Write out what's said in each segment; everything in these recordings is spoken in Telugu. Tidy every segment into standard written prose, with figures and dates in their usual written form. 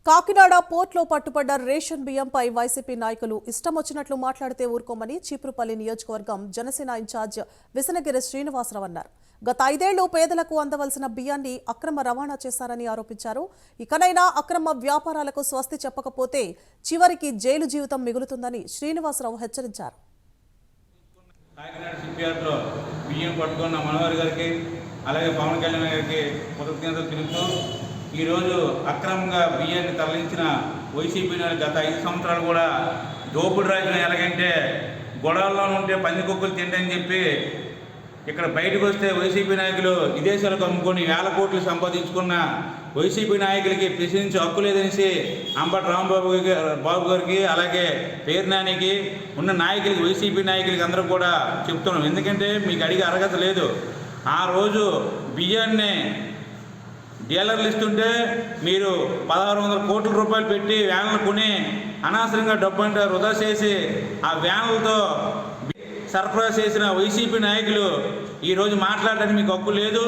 కాకినాడ పోర్ట్లో పట్టుబడ్డ రేషన్ బియ్యంపై వైసీపీ నాయకులు ఇష్టం వచ్చినట్లు మాట్లాడితే ఊరుకోమని చీపురుపల్లి నియోజకవర్గం జనసేన ఇన్ఛార్జ్ విసనగిరి శ్రీనివాసరావు అన్నారు. గత 5 ఏళ్లు పేదలకు అందవలసిన బియ్యాన్ని అక్రమ రవాణా చేశారని ఆరోపించారు. ఇకనైనా అక్రమ వ్యాపారాలకు స్వస్తి చెప్పకపోతే చివరికి జైలు జీవితం మిగులుతుందని శ్రీనివాసరావు హెచ్చరించారు. కాకినాడ సిపిఆర్లో బియ్యం పట్టుకున్న మనోహర్ గారికి అలాగే పవన్ కళ్యాణ్ గారికి కృతజ్ఞతలు తెలుపుతూ ఈరోజు అక్రమంగా బియ్యాన్ని తరలించిన వైసీపీ గత 5 సంవత్సరాలు కూడా దోపుడు రాజ్యం ఎలాగంటే గొడవల్లో ఉంటే పందికొక్కులు తింటని చెప్పి ఇక్కడ బయటకు వస్తే వైసీపీ నాయకులు విదేశాలకు అమ్ముకొని 1000 కోట్లు సంపాదించుకున్న వైసీపీ నాయకులకి ప్రశ్నించే హక్కు లేదనేసి అంబటి రాంబాబు గారికి అలాగే పేర్నానికి ఉన్న నాయకులకి వైసీపీ నాయకులకి అందరూ కూడా చెప్తున్నాం. ఎందుకంటే మీకు అడిగే అర్హత లేదు. ఆ రోజు బియ్యాన్ని డీలర్లు ఇస్తుంటే మీరు 1600 కోట్ల రూపాయలు పెట్టి వ్యాన్లు కొని అనవసరంగా డబ్బు అంటే వృధా చేసి ఆ వ్యాన్లతో సరఫరా చేసిన వైసీపీ నాయకులు ఈరోజు మాట్లాడడానికి మీకు హక్కు లేదు.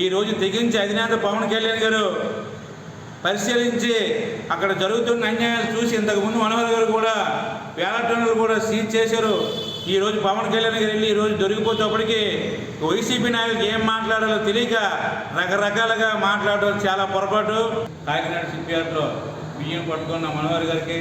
ఈరోజు తెగించి అధినేత పవన్ కళ్యాణ్ గారు పరిశీలించి అక్కడ జరుగుతున్న అన్యాయాలు చూసి ఇంతకుముందు మనోహర్ గారు కూడా 1000 టన్నులు కూడా సీజ్ చేశారు. ఈరోజు పవన్ కళ్యాణ్ గారు వెళ్ళి ఈరోజు దొరికిపోయేటప్పటికీ వైసీపీ నాయకులకు ఏం మాట్లాడాలో తెలియక రకరకాలుగా మాట్లాడడం చాలా పొరపాటు. కాకినాడ సిపిఆర్లో బియ్యం పట్టుకున్న మనోహర్ గారికి